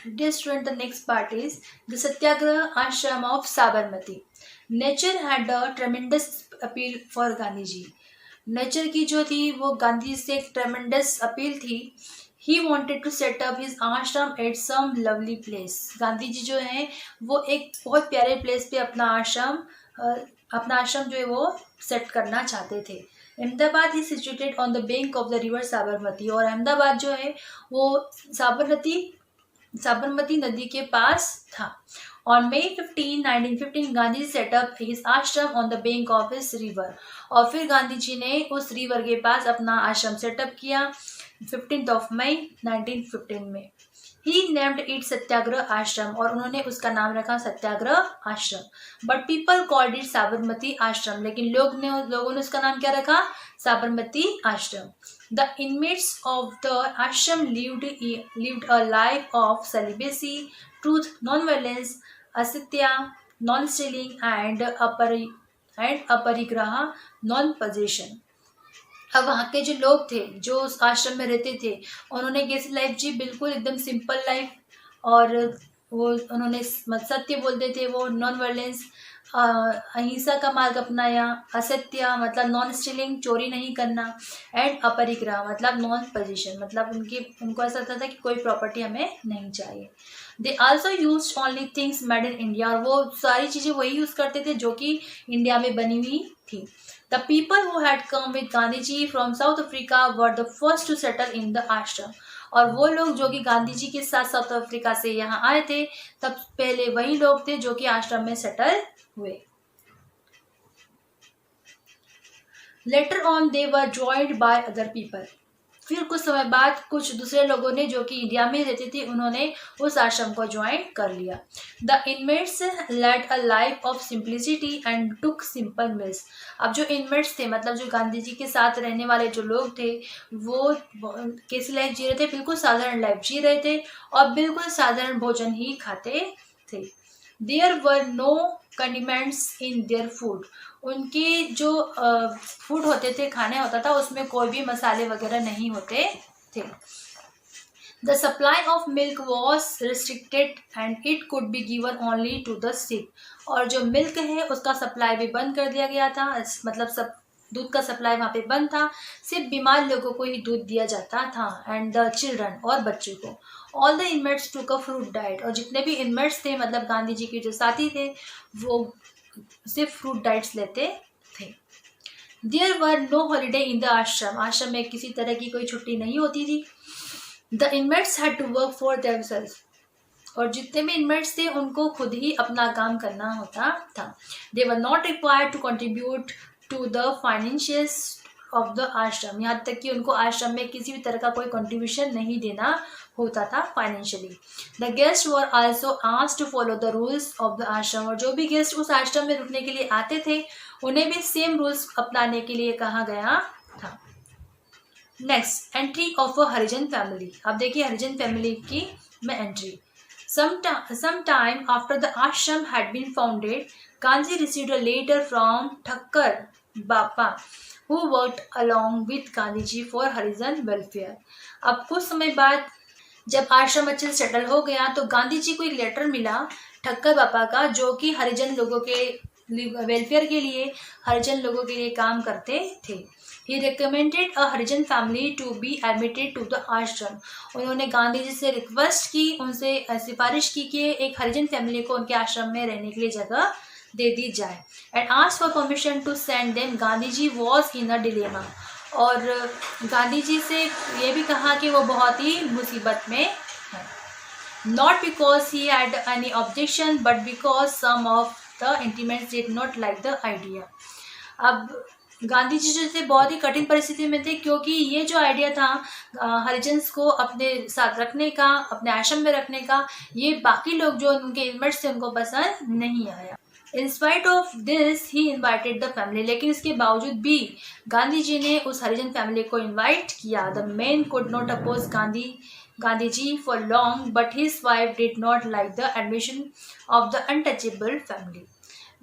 Dear student, the next part is the Satyagraha Ashram of Sabarmati. Nature had a tremendous appeal for Gandhi ji. Nature की जो थी वो गांधी से एक ट्रेमेंडस अपील थी. He wanted to set up his ashram at some lovely place. Gandhi ji जो है वो एक बहुत प्यारे प्लेस पे अपना आश्रम जो है वो सेट करना चाहते थे. अहमदाबाद ही situated on the bank of the river Sabarmati. और अहमदाबाद जो है वो साबरमती नदी के पास था. On May 15, 1915, Gandhi set up his ashram on the bank of his river. और फिर गांधी जी ने उस रिवर के पास अपना आश्रम सेटअप किया 15 मई 1915 में. ही नेम्ड इट सत्याग्रह आश्रम. और उन्होंने उसका नाम रखा सत्याग्रह आश्रम. But people called it Sabarmati आश्रम. लेकिन लोगों ने उसका नाम क्या रखा? साबरमती आश्रम. The inmates of the ashram lived a life of celibacy, truth, non-violence, asatya, non-stealing, and aparigraha, non-possession. अब वहाँ के जो लोग थे जो उस आश्रम में रहते थे उन्होंने कैसी लाइफ जी? बिल्कुल एकदम सिंपल लाइफ. और वो उन्होंने सत्य बोलते थे, वो नॉन वायलेंस अहिंसा का मार्ग अपनाया. असत्य मतलब नॉन स्टीलिंग, चोरी नहीं करना. एंड अपरिग्रह मतलब नॉन पोजीशन, मतलब उनको ऐसा था कि कोई प्रॉपर्टी हमें नहीं चाहिए. They also use only things made in India. और वो सारी चीज़ें वही यूज़ करते थे जो कि इंडिया में बनी हुई थी. The people who had come with Gandhi ji from South Africa were the first to settle in the ashram. और वो लोग जो कि गांधी जी के साथ साउथ अफ्रीका से यहाँ आए थे तब पहले वही लोग थे जो कि आश्रम में सेटल हुए. Later on they were joined by other people. फिर कुछ समय बाद कुछ दूसरे लोगों ने जो कि इंडिया में रहते थे उन्होंने उस आश्रम को ज्वाइन कर लिया. The inmates led a life of simplicity and took simple meals. अब जो इनमेट्स थे मतलब जो गांधी जी के साथ रहने वाले जो लोग थे वो कैसी लाइफ जी रहे थे? बिल्कुल साधारण लाइफ जी रहे थे और बिल्कुल साधारण भोजन ही खाते थे. There were no condiments in their food. उनके जो फूड होते थे, खाने होता था, उसमें कोई भी मसाले वगैरह नहीं होते थे. The supply of milk was restricted and it could be given only to the sick. और जो मिल्क है उसका सप्लाई भी बंद कर दिया गया था. मतलब सब दूध का सप्लाई वहाँ पे बंद था. सिर्फ बीमार लोगों को ही दूध दिया जाता था. एंड द चिल्ड्रन और बच्चों को. ऑल द इनमेट्स टूक अ फ्रूट डाइट. और जितने भी इनमेट्स थे मतलब गांधी जी के जो साथी थे वो सिर्फ फ्रूट डाइट्स लेते थे. There were no holiday in the ashram. Ashram में किसी तरह की कोई छुट्टी नहीं होती थी. The inmates had to work for themselves. और जितने भी इनमेट्स थे उनको खुद ही अपना काम करना होता था. They were not required to contribute to the financials of the ashram. यहाँ तक कि उनको आश्रम में किसी भी तरह का कोई कंट्रीब्यूशन नहीं देना होता था financially. The guest were also asked to follow the rules of the ashram. और जो भी गेस्ट उस आश्रम में रुकने के लिए आते थे उन्हें भी सेम रूल्स अपनाने के लिए कहा गया था. Next, entry of a Harijan family. अब देखिए हरिजन फैमिली की में entry. Sometime after the ashram had been founded, Gandhi received a letter from Thakkar Bappa, who worked along with Gandhi ji for Harijan welfare. अब कुछ समय बाद जब आश्रम अच्छे से सेटल हो गया तो गांधी जी को एक लेटर मिला ठक्कर बापा का जो कि हरिजन लोगों के वेलफेयर के लिए, हरिजन लोगों के लिए काम करते थे. He recommended a Harijan family to be admitted to the ashram. उन्होंने गांधी जी से रिक्वेस्ट की, उनसे सिफारिश की कि एक हरिजन फैमिली को उनके आश्रम में रहने के लिए जगह दे दी जाए. And asked for permission to send them. Gandhi ji was in a dilemma. और गांधी जी से ये भी कहा कि वो बहुत ही मुसीबत में है. Not because he had any objection but because some of the intimates did not like the idea. अब गांधी जी जो थे बहुत ही कठिन परिस्थिति में थे क्योंकि ये जो आइडिया था हरिजन्स को अपने साथ रखने का, अपने आश्रम में रखने का, ये बाकी लोग जो उनके इनमेट्स थे उनको पसंद नहीं आया. In spite of this he invited the family. लेकिन इसके बावजूद भी गांधी जी ने उस हरिजन फैमिली को इन्वाइट किया. The man could not oppose Gandhi ji for long but his wife did not like the admission of the untouchable family.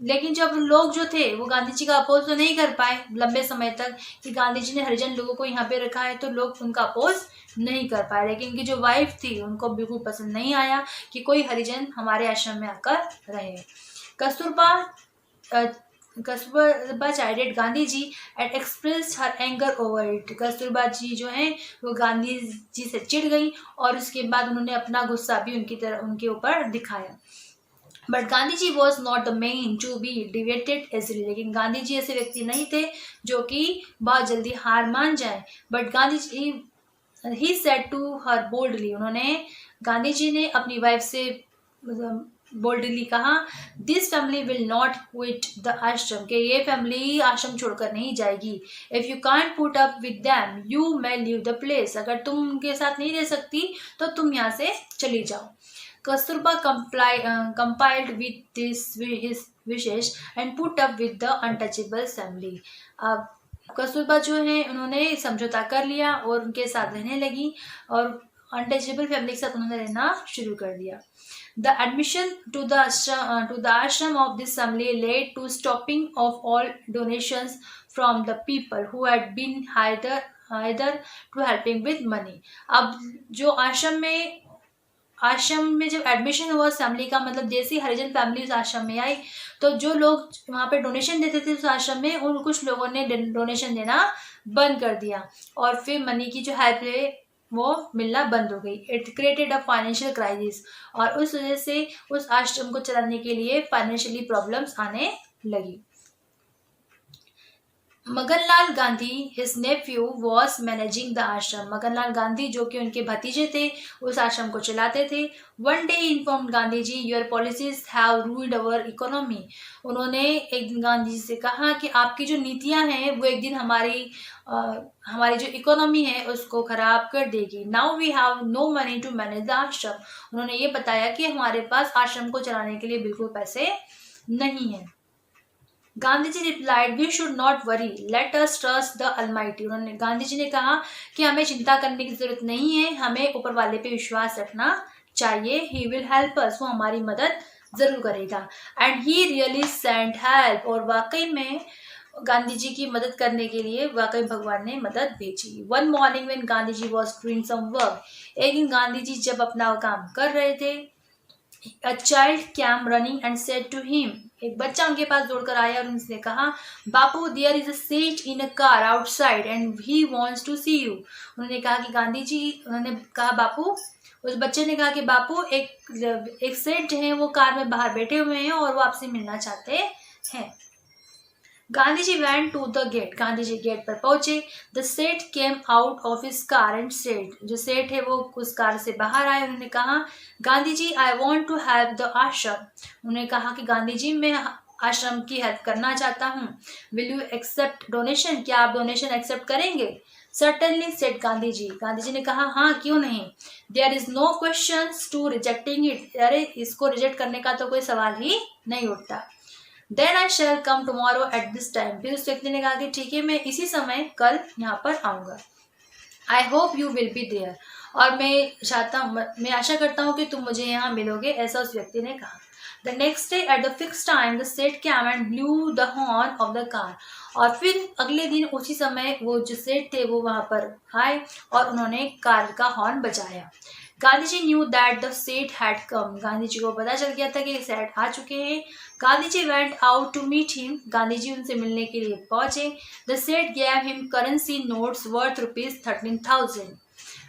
लेकिन जब लोग जो थे वो गांधी जी का अपोज तो नहीं कर पाए लंबे समय तक कि गांधी जी ने हरिजन लोगों को यहाँ पे रखा है, तो लोग उनका अपोज नहीं कर पाए। लेकिन इनकी जो वाइफ थी उनको बिल्कुल पसंद नहीं आया कि कोई हरिजन हमारे आश्रम में आकर रहे। Kasturba Kasturba chided Gandhi ji and expressed her anger over it. Kasturba ji जो है वो गांधी जी से चिढ़ गई और उसके बाद उन्होंने अपना गुस्सा भी उनके ऊपर दिखाया। But Gandhi ji was not the man to be डिवेटेड इजिली। लेकिन गांधी जी ऐसे व्यक्ति नहीं थे जो कि बहुत जल्दी हार मान जाए। But Gandhi ji he said to her boldly, उन्होंने गांधी जी ने अपनी वाइफ से बोल्डली कहा, this family will not quit the ashram, के ये फैमिली आश्रम छोड़कर नहीं जाएगी। If you can't put up with them you may leave the place, अगर तुम उनके साथ नहीं रह सकती तो तुम यहाँ से चली जाओ। Kasturba compiled with his wishes and put up with the untouchable family। अब कस्तूरबा जो है उन्होंने समझौता कर लिया और उनके साथ रहने लगी और अनटचेबल फैमिली के साथ उन्होंने रहना शुरू कर दिया। The admission to the ashram of this family led to stopping of all donations from the people who had been either to helping with money। अब जो आश्रम में जब एडमिशन हुआ फैमिली का, मतलब जैसे ही हरिजन फैमिली उस आश्रम में आई तो जो लोग वहाँ पे डोनेशन देते थे उस आश्रम में, उन कुछ लोगों ने डोनेशन देना बंद कर दिया और फिर मनी की जो हेल्प है वो मिलना बंद हो गई। It created a financial crisis, और उस वजह से उस आश्रम को चलाने के लिए फाइनेंशियली प्रॉब्लम्स आने लगी। Maganlal Gandhi his Neiphiu was managing the आश्रम। मगनलाल गांधी जो कि उनके भतीजे थे उस आश्रम को चलाते थे। One day inform Gandhi ji, your policies have ruled our economy. उन्होंने एक दिन गांधी जी से कहा कि आपकी जो नीतियां हैं वो एक दिन हमारी जो इकोनॉमी है उसको खराब कर देगी। Now we have no money to manage the ashram. उन्होंने ये बताया कि हमारे पास आश्रम को चलाने के लिए बिल्कुल पैसे नहीं है। Gandhi ji replied, we should not worry, let us trust the almighty. उन्होंने गांधी जी ने कहा कि हमें चिंता करने की जरूरत नहीं है, हमें ऊपर वाले पे विश्वास रखना चाहिए। ही विल हेल्प अस, वो हमारी मदद जरूर करेगा। And he really sent help, और वाकई में गांधी जी की मदद करने के लिए वाकई भगवान ने मदद भेजी। One morning when Gandhi ji was doing some work, एक दिन गांधी जी जब अपना काम कर रहे थे, A child came running and said to him, एक बच्चा उनके पास दौड़कर आया और उनसे कहा, Bapu there is a seat in a car outside and he wants to see you. उन्होंने कहा कि गांधी जी, उन्होंने कहा बापू, उस बच्चे ने कहा कि बापू एक सेठ हैं वो कार में बाहर बैठे हुए हैं और वो आपसे मिलना चाहते हैं। Gandhi ji went to the gate, Gandhi ji gate पर पहुंचे। The seth came out of his car and said, जो सेठ है वो उस कार से बाहर आए। उन्होंने कहा, Gandhi ji I want to help the ashram. उन्होंने कहा कि गांधी जी मैं आश्रम की हेल्प करना चाहता हूँ। विल यू एक्सेप्ट डोनेशन, क्या आप डोनेशन एक्सेप्ट करेंगे? सर्टनली सेड गांधी जी, गांधी जी ने कहा हाँ क्यों नहीं। There is no question to rejecting it, अरे इसको रिजेक्ट करने का तो कोई सवाल ही नहीं उठता। Then I shall come tomorrow at this time, फिर उस व्यक्ति ने कहा कि ठीक है मैं इसी समय कल यहाँ पर आऊँगा। I hope you will be there, और मैं आशा करता हूँ कि तुम मुझे यहाँ मिलोगे, ऐसा उस व्यक्ति ने कहा। The next day at the fix time the seth came and blew the horn of the car, और फिर अगले दिन उसी समय वो जो सेठ थे वो वहाँ पर आए और उन्होंने कार का हॉर्न बजाया। Gandhi ji knew that the सेठ हैड कम, गांधी जी को पता चल गया था कि सेठ आ चुके हैं। Gandhi ji went out to meet him, Gandhi ji उनसे मिलने के लिए पहुंचे। The seth gave him currency notes worth ₹13,000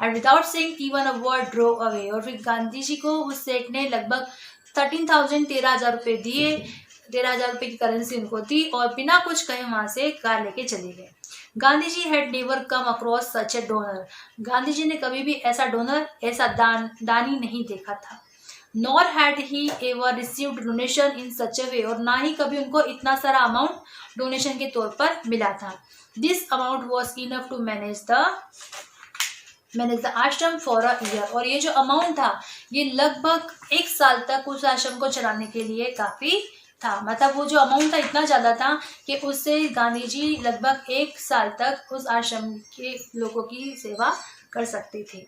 and without saying even a word drove away, और फिर गांधी जी को उस सेठ ने लगभग 13,000 रुपए दिए, 13,000 रुपए की करेंसी उनको दी और बिना कुछ कहे वहां से कार लेके चले गए। Gandhi ji had never come across such a donor, Gandhi ji ने कभी भी ऐसा डोनर, ऐसा दानी नहीं देखा था। Nor had he ever received donation in such a way, और ना ही कभी उनको इतना सारा अमाउंट डोनेशन के तौर पर मिला था। This amount was enough to manage the ashram for a year, और ये जो अमाउंट था ये लगभग 1 साल तक उस आश्रम को चलाने के लिए काफी था। मतलब वो जो अमाउंट था इतना ज्यादा था कि उससे गांधी जी लगभग 1 साल तक उस आश्रम के लोगों की सेवा कर सकते थे।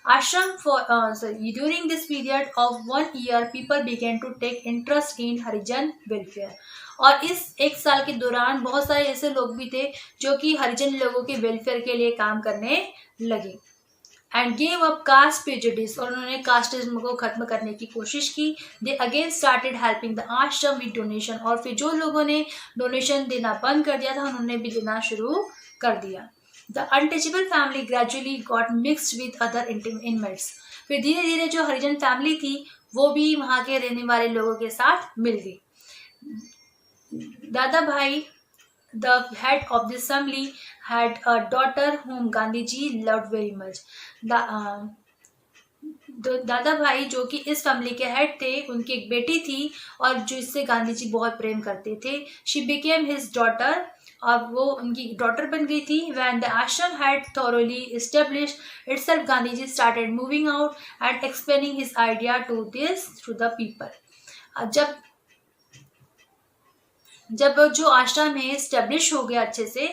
Ashram during this period of 1 year people began to take interest in Harijan welfare, और इस एक साल के दौरान बहुत सारे ऐसे लोग भी थे जो कि हरिजन लोगों के वेलफेयर के लिए काम करने लगे। And gave up caste prejudice, और उन्होंने कास्टिज्म को खत्म करने की कोशिश की। They again started helping the आश्रम विद डोनेशन, और फिर जो लोगों ने डोनेशन देना बंद कर दिया था उन्होंने भी देना शुरू कर दिया। The untouchable family gradually got mixed with other inmates, फिर धीरे धीरे जो हरिजन फैमिली थी वो भी वहाँ के रहने वाले लोगों के साथ मिल गई। दादा भाई, the head of this family, had a daughter whom Gandhiji loved very much. दादा भाई जो कि इस फैमिली के हेड थे, उनकी एक बेटी थी और जिससे गांधी जी बहुत प्रेम करते थे। शी बिकेम हिज डॉटर, और वो उनकी डॉटर बन गई थी। When the ashram had thoroughly established itself, Gandhi ji started moving out and explaining his idea to the people. जब जो आश्रम है स्टेब्लिश हो गया अच्छे से,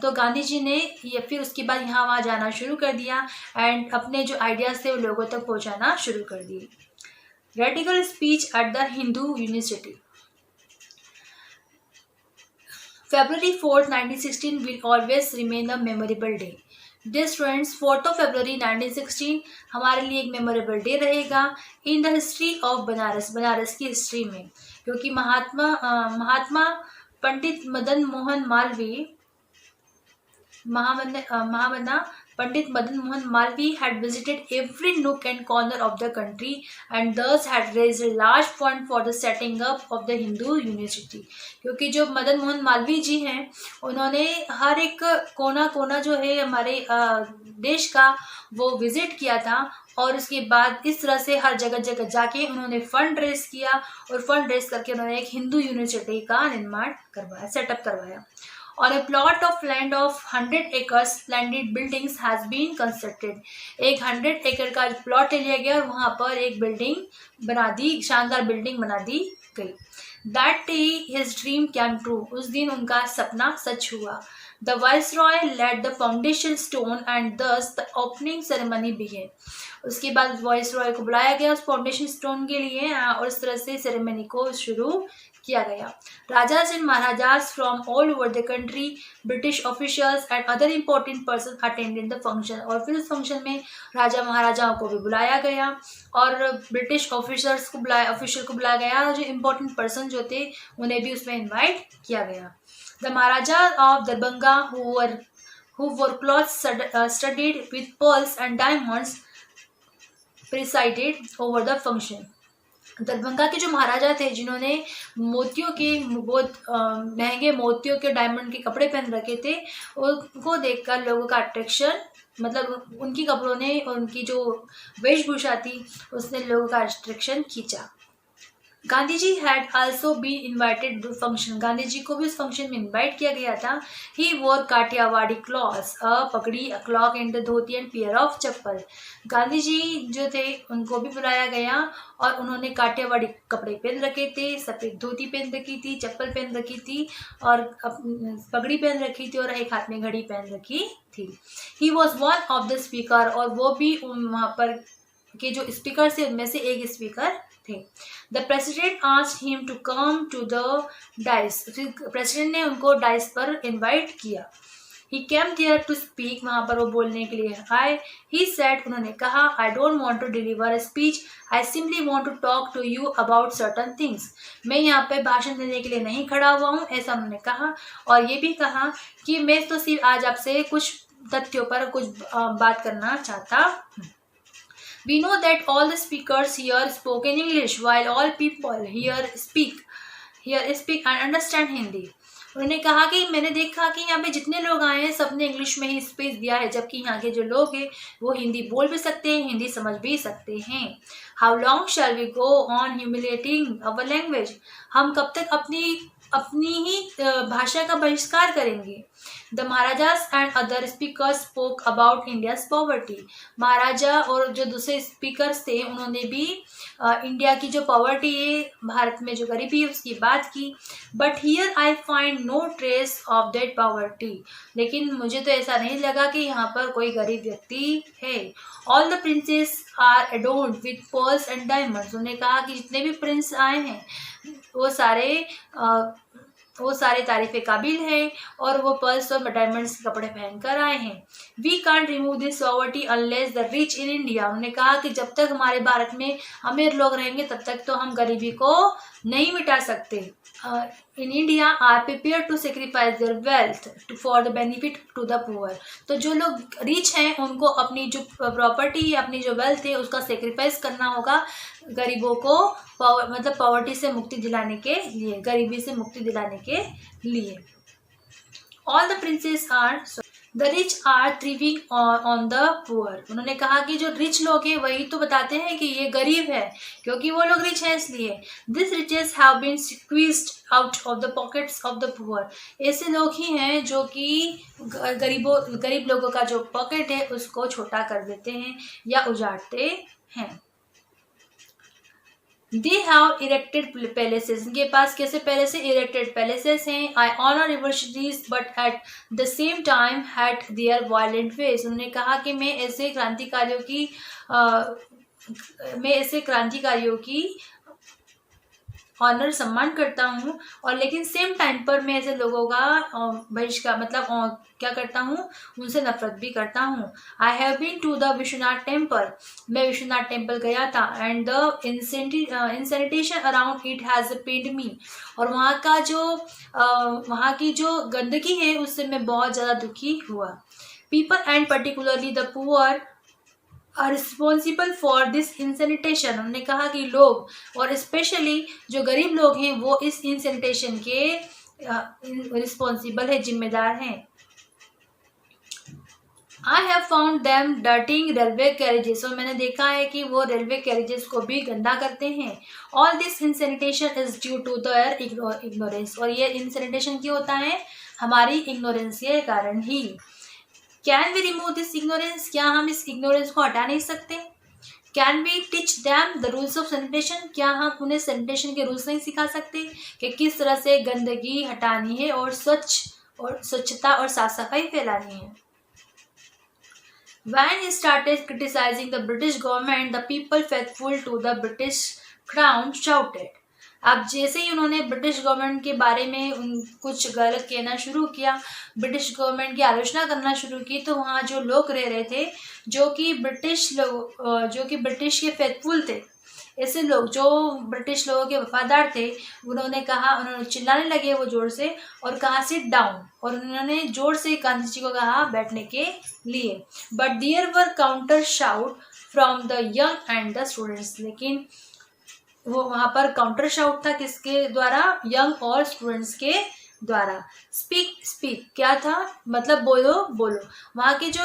तो गांधी जी ने ये फिर उसके बाद यहाँ वहाँ जाना शुरू कर दिया एंड अपने जो आइडियाज थे वो लोगों तक पहुँचाना शुरू कर दिए। Radical speech at the Hindu university, February 4th, 1916 will always remain a memorable day. Dear students, 4th of February 1916 हमारे लिए एक मेमोरेबल डे रहेगा in the history of Banaras, Banaras की हिस्ट्री में, क्योंकि महात्मा पंडित मदन मोहन मालवीय, महामना Pandit Madan Mohan Malviya had visited every nook and corner of the country and thus had raised a large fund for the setting up of the Hindu University. क्योंकि जो मदन मोहन मालवीय जी हैं उन्होंने हर एक कोना कोना जो है हमारे देश का वो विजिट किया था, और उसके बाद इस तरह से हर जगह जगह जाके उन्होंने फंड रेज किया और फंड रेज करके उन्होंने एक हिंदू यूनिवर्सिटी का निर्माण करवाया, सेटअप करवाया। On a plot of land of 100 acres, splendid buildings has been constructed. एक 100 एकड़ का प्लॉट लिया गया और वहाँ पर एक बिल्डिंग बना दी, शानदार बिल्डिंग बना दी गई। That day his dream came true. उस दिन उनका सपना सच हुआ। The viceroy laid the foundation stone and thus the opening ceremony began. उसके बाद वाइसरॉय को बुलाया गया उस फाउंडेशन स्टोन के लिए और इस तरह से सेरेमनी को शुरू किया गया। Rajas and maharajas from all over the country, British officials and other important person attended the function, और फिर उस फंक्शन में राजा महाराजाओं को भी बुलाया गया और ब्रिटिश ऑफिशियल को बुलाया गया, और जो इम्पोर्टेंट पर्सन जो थे उन्हें भी उसमें इन्वाइट किया गया। The Maharaja of Darbhanga who wore clothes studded with pearls and diamonds presided over the function. Darbhanga के जो महाराजा थे जिन्होंने मोतियों के बहुत महंगे मोतियों के डायमंड के कपड़े पहन रखे थे, उनको देखकर लोगों का अट्रैक्शन, मतलब उनकी कपड़ों ने और उनकी जो वेशभूषा थी उसने लोगों का अट्रैक्शन खींचा। Gandhi ji had also been invited to function, Gandhi ji को भी उस फंक्शन में इन्वाइट किया गया था। ही वोर Kathiawadi clothes, a pagdi, a cloak and the dhoti and pair of chappal. Gandhi ji जो थे उनको भी बुलाया गया और उन्होंने काठियावाड़ी कपड़े पहन रखे थे, सफ़ेद धोती पहन रखी थी, चप्पल पहन रखी थी और पगड़ी पहन रखी थी और एक हाथ में घड़ी पहन रखी थी। He was one of the speaker, और वो भी वहाँ पर के जो स्पीकर थे उनमें से एक स्पीकर थे। The president asked him to come to the dais, president ने उनको डाइस पर इनवाइट किया। He came there to speak, वहाँ पर वो बोलने के लिए आए। ही सेड, उन्होंने कहा, I don't want to deliver a speech, I simply want to talk to you about certain things. मैं यहाँ पे भाषण देने के लिए नहीं खड़ा हुआ हूँ, ऐसा उन्होंने कहा, और ये भी कहा कि मैं तो सिर्फ आज आपसे कुछ तथ्यों पर कुछ बात करना चाहता हूँ। We know that all the speakers here spoke in English, while all people here speak and understand Hindi. उन्होंने कहा कि मैंने देखा कि यहाँ पे जितने लोग आए हैं सबने इंग्लिश में ही स्पीच दिया है, जबकि यहाँ के जो लोग हैं वो हिंदी बोल भी सकते हैं, हिंदी समझ भी सकते हैं। How long shall we go on humiliating our language? हम कब तक अपनी ही भाषा का बहिष्कार करेंगे? The maharajas and other speakers spoke about India's poverty. महाराजा और जो दूसरे स्पीकर्स थे उन्होंने भी इंडिया की जो पॉवर्टी है, भारत में जो गरीबी है, उसकी बात की। But here I find no trace of that poverty. लेकिन मुझे तो ऐसा नहीं लगा कि यहाँ पर कोई गरीब व्यक्ति है। All the princes are adorned with pearls and diamonds. उन्होंने कहा कि जितने भी प्रिंस आए हैं वो सारे तारीफ़े काबिल हैं और वो पर्ल्स और डायमंड्स के कपड़े पहनकर आए हैं। We can't remove this poverty unless the rich in India. उन्होंने कहा कि जब तक हमारे भारत में अमीर लोग रहेंगे तब तक तो हम गरीबी को नहीं मिटा सकते। In India are prepare to sacrifice their wealth for the benefit to the poor. तो जो लोग रिच हैं उनको अपनी जो प्रॉपर्टी, अपनी जो वेल्थ है उसका सेक्रीफाइस करना होगा गरीबों को, मतलब पॉवर्टी से मुक्ति दिलाने के लिए, गरीबी से मुक्ति दिलाने के लिए। All the princes are the rich are thriving on the poor. उन्होंने कहा कि जो रिच लोग हैं वही तो बताते हैं कि ये गरीब है, क्योंकि वो लोग रिच हैं इसलिए। This riches have been squeezed out of the pockets of the poor. ऐसे लोग ही हैं जो कि गरीब लोगों का जो पॉकेट है उसको छोटा कर देते हैं या उजाड़ते हैं। They have erected palaces. इनके पास कैसे पैलेस है? Erected palaces हैं. I honor revolutionaries, but at the same time had their violent ways. उन्होंने कहा कि मैं ऐसे क्रांतिकारियों की ऑनर सम्मान करता हूँ, और लेकिन सेम टाइम पर मैं ऐसे लोगों का बहिष्कार मतलब क्या करता हूँ, उनसे नफरत भी करता हूँ। I have been to the Vishwanath temple. मैं विश्वनाथ टेम्पल गया था। And the insanitation around it has pained me. और वहाँ की जो गंदगी है उससे मैं बहुत ज़्यादा दुखी हुआ। People and particularly the poor are responsible for this insanitation. उन्होंने कहा कि लोग और स्पेशली जो गरीब लोग हैं वो इस इंसैनिटेशन के रिस्पॉन्सिबल है, जिम्मेदार हैं। I have found them dirtying railway carriages. और मैंने देखा है कि वो रेलवे कैरेजेस को भी गंदा करते हैं। All this insanitation is due to their ignorance. और ये इंसैनिटेशन क्यों होता है? हमारी इग्नोरेंस के कारण ही। Can we remove this ignorance? क्या हम इस इग्नोरेंस को हटा नहीं सकते? Can we teach them the rules of sanitation? क्या हम उन्हें सैनिटेशन के रूल्स नहीं सिखा सकते कि किस तरह से गंदगी हटानी है और स्वच्छता और साफ सफाई फैलानी है? When he started criticizing the British government, the people faithful to the British crown shouted. अब जैसे ही उन्होंने ब्रिटिश गवर्नमेंट के बारे में कुछ गलत कहना शुरू किया, ब्रिटिश गवर्नमेंट की आलोचना करना शुरू की, तो वहाँ जो लोग रह रहे थे जो कि ब्रिटिश के फेथफुल थे, ऐसे लोग जो ब्रिटिश लोगों के वफादार थे, उन्होंने चिल्लाने लगे वो जोर से और कहा सिट डाउन। और उन्होंने जोर से गांधी जी को कहा बैठने के लिए। But there were counter shout from the young and the students. लेकिन वो वहाँ पर काउंटर शाउट था किसके द्वारा? यंग और स्टूडेंट्स के द्वारा। स्पीक क्या था? मतलब बोलो। वहाँ के जो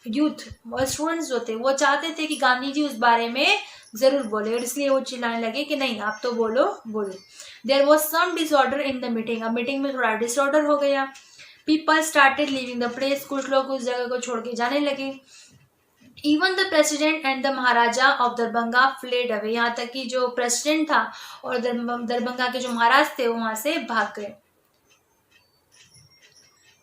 यूथ और स्टूडेंट्स जो थे वो चाहते थे कि गांधी जी उस बारे में जरूर बोले, और इसलिए वो चिल्लाने लगे कि नहीं आप तो बोलो। There was some disorder in the meeting. अब मीटिंग में थोड़ा डिसऑर्डर हो गया। People started leaving the place. कुछ लोग उस जगह को छोड़ के जाने लगे। Even the president and the Maharaja of Darbhanga fled away. यहाँ तक कि जो प्रेसिडेंट था और दरभंगा के जो महाराज थे वो वहां से भाग गए।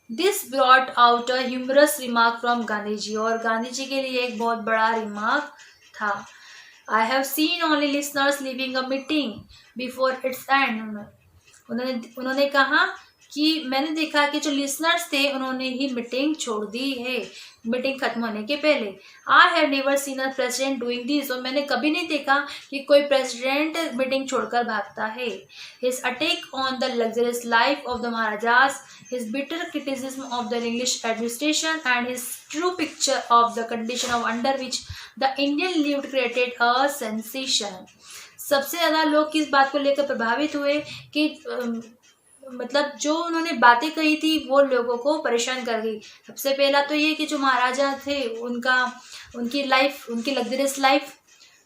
This brought out a humorous remark from Gandhi ji. और गांधी जी के लिए एक बहुत बड़ा रिमार्क था। I have seen only listeners living a meeting before it's and. उन्होंने कहा कि मैंने देखा कि जो लिसनर्स थे उन्होंने ही मीटिंग छोड़ दी है, मीटिंग खत्म होने के पहले। I have never seen a president doing this. और मैंने कभी नहीं देखा कि कोई प्रेसिडेंट मीटिंग छोड़कर भागता है। His attack on the luxurious life of the maharajas, his bitter criticism of the English administration and his true picture of the condition of under which the Indian lived created a sensation. सबसे ज़्यादा लोग किस बात को लेकर प्रभावित हुए कि मतलब जो उन्होंने बातें कही थी वो लोगों को परेशान कर गई। सबसे पहला तो ये कि जो महाराजा थे उनकी लग्जरियस लाइफ,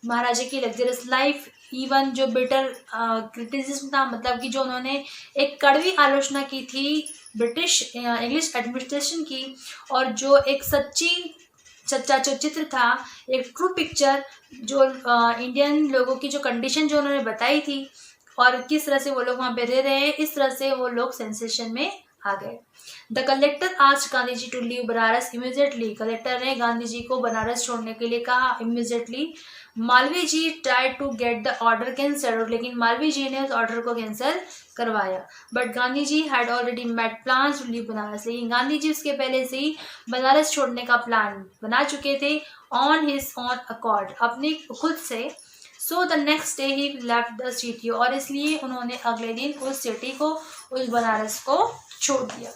महाराजा की लग्जरियस लाइफ, इवन जो बिटर क्रिटिसिज्म था, मतलब कि जो उन्होंने एक कड़वी आलोचना की थी ब्रिटिश इंग्लिश एडमिनिस्ट्रेशन की, और जो एक सच्चा जो चित्र था, एक ट्रू पिक्चर, जो इंडियन लोगों की जो कंडीशन जो उन्होंने बताई थी और किस तरह से वो लोग वहाँ पे रह रहे हैं, इस तरह से वो लोग सेंसेशन में आ गए। The collector asked Gandhi ji to leave Banaras immediately. Collector ने गांधी जी को बनारस छोड़ने के लिए कहा immediately. Malaviya ji tried to get the order cancelled, लेकिन मालवीय जी ने उस ऑर्डर को कैंसिल करवाया। But Gandhi ji had already made plans to leave Banaras, लेकिन गांधी जी उसके पहले से ही बनारस छोड़ने का प्लान बना चुके थे ऑन हिज ऑन अकॉर्ड, अपने खुद से। So the next day he left the city, और इसलिए उन्होंने अगले दिन उस सिटी को, उस बनारस को छोड़ दिया।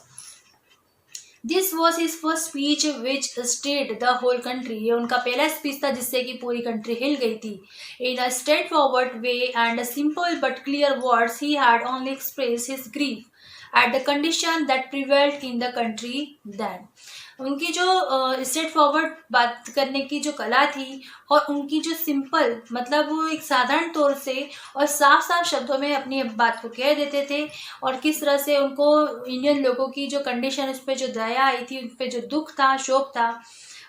This was his first speech which stayed the whole country, ये उनका पहला स्पीच था जिससे कि पूरी कंट्री हिल गई थी। In a straight forward way and simple but clear words he had only express his grief at the condition that prevailed in the country then. उनकी जो स्ट्रेट फॉरवर्ड बात करने की जो कला थी, और उनकी जो सिंपल, मतलब वो एक साधारण तौर से और साफ साफ शब्दों में अपनी बात को कह देते थे, और किस तरह से उनको इंडियन लोगों की जो कंडीशन, उस पर जो दया आई थी, उन पर जो दुख था, शोक था,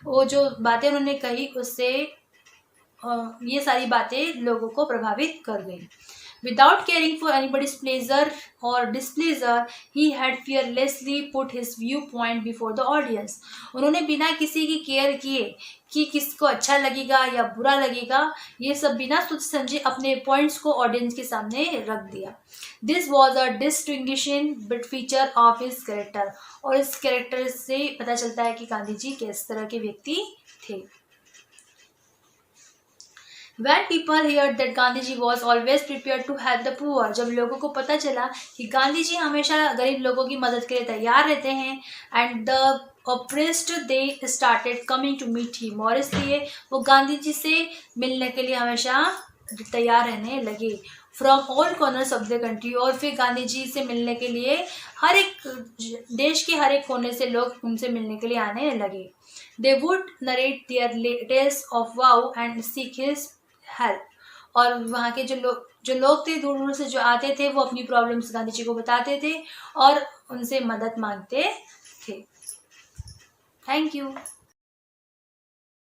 वो जो बातें उन्होंने कही, उससे ये सारी बातें लोगों को प्रभावित कर गई। Without caring for anybody's pleasure or displeasure, he had fearlessly put his viewpoint before the audience. उन्होंने बिना किसी की केयर किए कि किसको अच्छा लगेगा या बुरा लगेगा, ये सब बिना सोच समझे अपने पॉइंट्स को ऑडियंस के सामने रख दिया। This was a distinguishing feature of his character, और इस कैरेक्टर से पता चलता है कि गांधी जी किस तरह के व्यक्ति थे। When people heard that Gandhi was always prepared to help the poor, जब लोगों को पता चला कि गांधी जी हमेशा गरीब लोगों की मदद के लिए तैयार रहते हैं, and the oppressed they started coming to meet him, और इसलिए वो गांधी जी से मिलने के लिए हमेशा तैयार रहने लगे। From all corners of the country, और फिर गांधी जी से मिलने के लिए हर एक देश के हर एक कोने से लोग उनसे मिलने के लिए आने लगे। They would narrate their tales of woe and seek his help, और वहाँ के जो लोग थे दूर दूर से जो आते थे, वो अपनी प्रॉब्लम्स गांधी जी को बताते थे और उनसे मदद मांगते थे। Thank you.